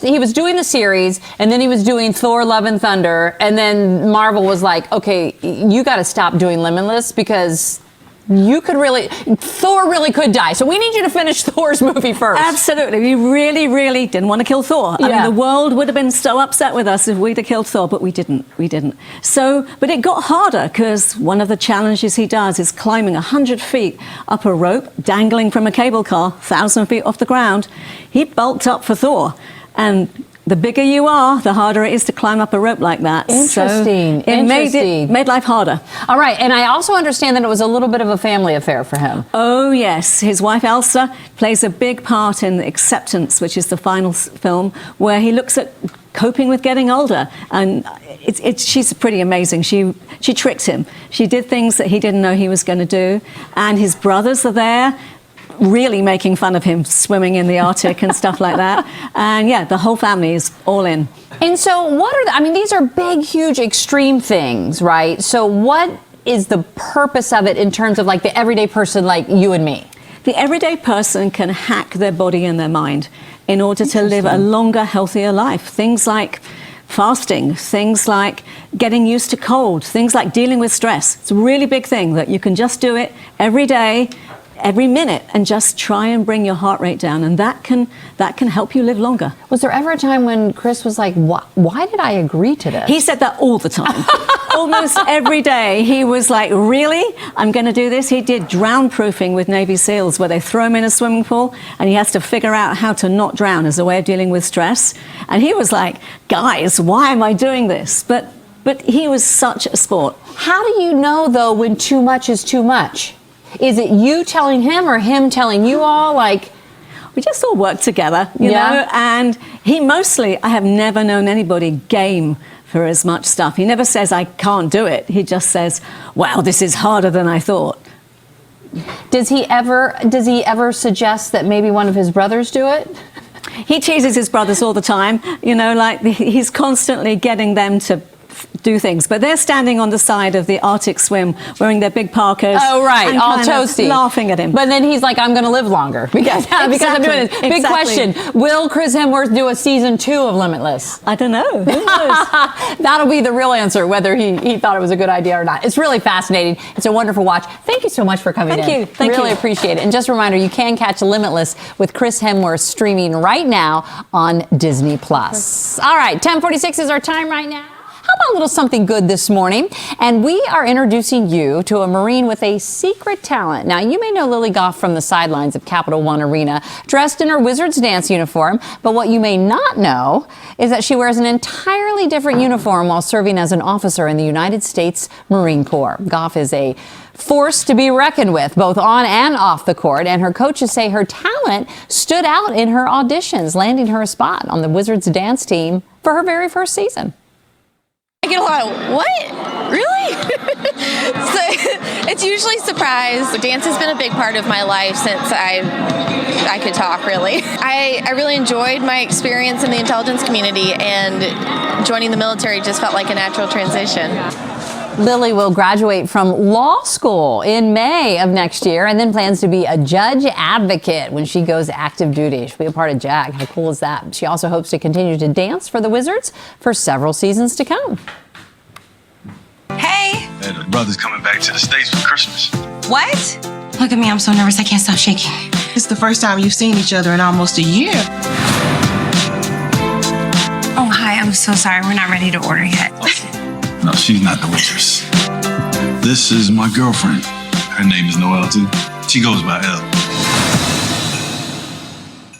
He was doing the series, and then he was doing Thor: Love and Thunder, and then Marvel was like, okay, you got to stop doing Limitless because Thor really could die. So we need you to finish Thor's movie first. Absolutely. We really, really didn't want to kill Thor. I mean, the world would have been so upset with us if we'd have killed Thor, but we didn't. So, but it got harder because one of the challenges he does is climbing 100 feet up a rope, dangling from a cable car, 1,000 feet off the ground. He bulked up for Thor. And the bigger you are, the harder it is to climb up a rope like that. Interesting. So it made life harder. All right, and I also understand that it was a little bit of a family affair for him. Oh, yes. His wife, Elsa, plays a big part in Acceptance, which is the final film, where he looks at coping with getting older. And she's pretty amazing. She tricked him. She did things that he didn't know he was going to do. And his brothers are there, really making fun of him swimming in the Arctic and stuff like that. And yeah, the whole family is all in. And so these are big, huge, extreme things, right? So what is the purpose of it in terms of like the everyday person like you and me? The everyday person can hack their body and their mind in order to live a longer, healthier life. Things like fasting, things like getting used to cold, things like dealing with stress. It's a really big thing that you can just do it every day, every minute, and just try and bring your heart rate down, and that can help you live longer. Was there ever a time when Chris was like, why did I agree to this? He said that all the time. Almost every day he was like, really? I'm going to do this? He did drown proofing with Navy SEALs, where they throw him in a swimming pool and he has to figure out how to not drown as a way of dealing with stress. And he was like, guys, why am I doing this? But he was such a sport. How do you know, though, when too much is too much? Is it you telling him or him telling you all? Like, we just all work together, you know? And I have never known anybody game for as much stuff. He never says, I can't do it. He just says, wow, this is harder than I thought. Does he ever suggest that maybe one of his brothers do it? He teases his brothers all the time. You know, like he's constantly getting them to do things, but they're standing on the side of the Arctic swim wearing their big parkas. Oh, right, all toasty, laughing at him. But then he's like, I'm going to live longer because I'm doing this. Big question: will Chris Hemsworth do a season 2 of Limitless? I don't know. Who knows? That'll be the real answer, whether he thought it was a good idea or not. It's really fascinating. It's a wonderful watch. Thank you so much for coming in. Thank you. Really appreciate it. And just a reminder, you can catch Limitless with Chris Hemsworth streaming right now on Disney+. All right, 10:46 is our time right now. How about a little something good this morning? And we are introducing you to a Marine with a secret talent. Now, you may know Lily Goff from the sidelines of Capital One Arena, dressed in her Wizards dance uniform. But what you may not know is that she wears an entirely different uniform while serving as an officer in the United States Marine Corps. Goff is a force to be reckoned with, both on and off the court, and her coaches say her talent stood out in her auditions, landing her a spot on the Wizards dance team for her very first season. I get a lot of, what? Really? So it's usually surprise. Dance has been a big part of my life since I could talk, really. I really enjoyed my experience in the intelligence community, and joining the military just felt like a natural transition. Lily will graduate from law school in May of next year and then plans to be a judge advocate when she goes active duty. She'll be a part of JAG. How cool is that? She also hopes to continue to dance for the Wizards for several seasons to come. Hey! The brother's coming back to the States for Christmas. What? Look at me, I'm so nervous I can't stop shaking. It's the first time you've seen each other in almost a year. Oh, hi, I'm so sorry. We're not ready to order yet. No, she's not the waitress. This is my girlfriend. Her name is Noelle, too. She goes by Elle.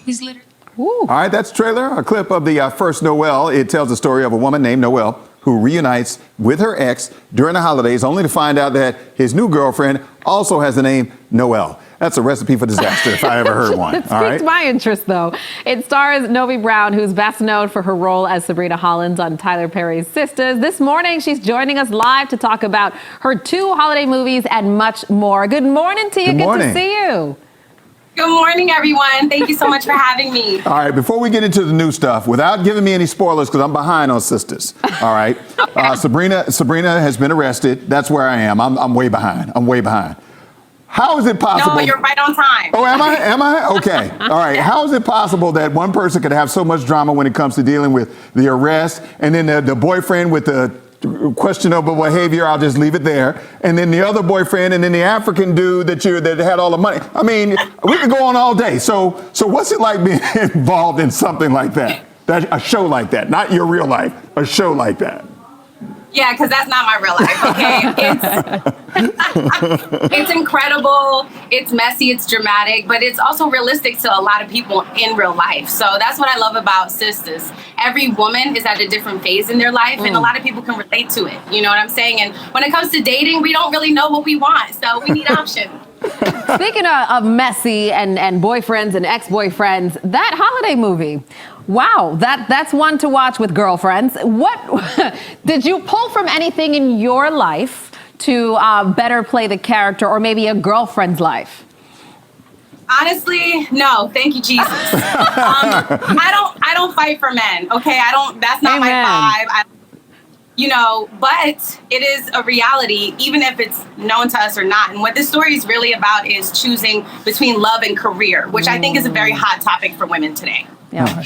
He's literally... All right, that's trailer, a clip of the first Noelle. It tells the story of a woman named Noelle who reunites with her ex during the holidays, only to find out that his new girlfriend also has the name Noelle. That's a recipe for disaster if I ever heard one. It piqued my interest, though. It stars Novi Brown, who's best known for her role as Sabrina Hollins on Tyler Perry's Sisters. This morning, she's joining us live to talk about her 2 holiday movies and much more. Good morning to you. Good morning. Good to see you. Good morning, everyone. Thank you so much for having me. All right, before we get into the new stuff, without giving me any spoilers, because I'm behind on Sisters. All right, Sabrina has been arrested. That's where I am. I'm way behind. How is it possible? No, you're right on time. Oh, am I? Am I? Okay. All right. How is it possible that one person could have so much drama when it comes to dealing with the arrest, and then the boyfriend with the questionable behavior, I'll just leave it there, and then the other boyfriend, and then the African dude that had all the money? I mean, we could go on all day. So what's it like being involved in something like that? A show like that, not your real life, a show like that. Yeah, because that's not my real life, okay? It's incredible, it's messy, it's dramatic, but it's also realistic to a lot of people in real life. So that's what I love about Sisters. Every woman is at a different phase in their life, and a lot of people can relate to it. You know what I'm saying? And when it comes to dating, we don't really know what we want, so we need options. Speaking of messy and boyfriends and ex-boyfriends, that holiday movie, wow, that's one to watch with girlfriends. What did you pull from anything in your life to better play the character, or maybe a girlfriend's life? Honestly, no. Thank you, Jesus. I don't fight for men. Okay, That's not Amen. my vibe. But it is a reality, even if it's known to us or not. And what this story is really about is choosing between love and career, which I think is a very hot topic for women today. Yeah.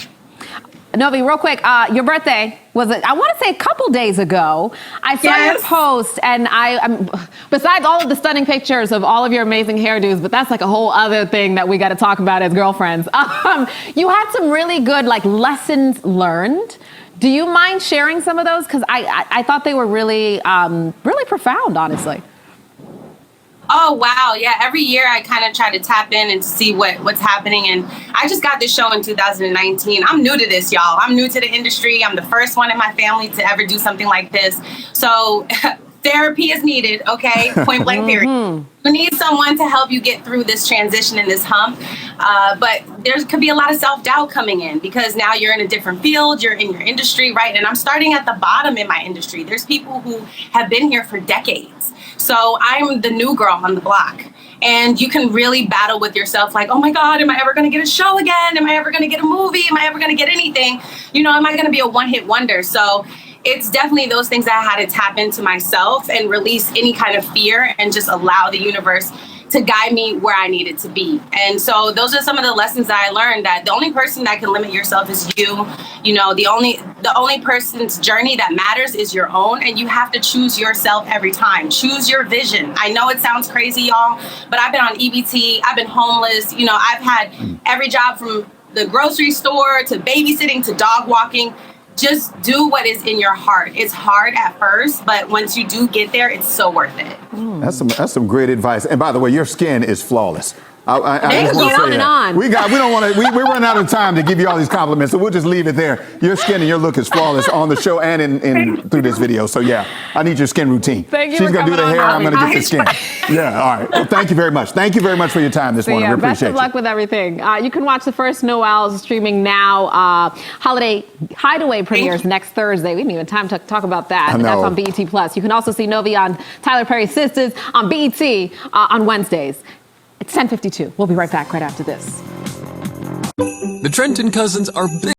Novi, real quick, your birthday was, I want to say, a couple days ago. I saw your post, and I'm besides all of the stunning pictures of all of your amazing hairdos, but that's like a whole other thing that we got to talk about as girlfriends. You had some really good lessons learned. Do you mind sharing some of those? Because I thought they were really, really profound, honestly. Oh, wow. Yeah. Every year I kind of try to tap in and see what's happening. And I just got this show in 2019. I'm new to this, y'all. I'm new to the industry. I'm the first one in my family to ever do something like this. So therapy is needed, okay? Point blank period. You need someone to help you get through this transition and this hump. But there could be a lot of self-doubt coming in because now you're in a different field, you're in your industry, right? And I'm starting at the bottom in my industry. There's people who have been here for decades. So I'm the new girl on the block. And you can really battle with yourself like, oh my God, am I ever going to get a show again? Am I ever going to get a movie? Am I ever going to get anything? Am I going to be a one-hit wonder? So it's definitely those things that I had to tap into myself and release any kind of fear and just allow the universe to guide me where I needed to be. And so those are some of the lessons that I learned, that the only person that can limit yourself is you. The only person's journey that matters is your own, and you have to choose yourself every time. Choose your vision. I know it sounds crazy, y'all, but I've been on EBT, I've been homeless, I've had every job from the grocery store to babysitting to dog walking. Just do what is in your heart. It's hard at first, but once you do get there, it's so worth it. That's some great advice. And by the way, your skin is flawless. I Thank just want you. to say On and that. on. We don't want to. We're running out of time to give you all these compliments, so we'll just leave it there. Your skin and your look is flawless on the show and in through this video. So yeah, I need your skin routine. Thank you. She's for gonna do the coming hair. on. I'm gonna get the skin. Yeah. All right. Well, thank you very much. Thank you very much for your time this morning. We best appreciate of luck with everything. You can watch the first Noel's streaming now. Holiday Hideaway premieres next Thursday. We didn't even have time to talk about that. I know. That's on BET Plus. You can also see Novi on Tyler Perry's Sisters on BET on Wednesdays. It's 10:52. We'll be right back right after this. The Trenton cousins are big.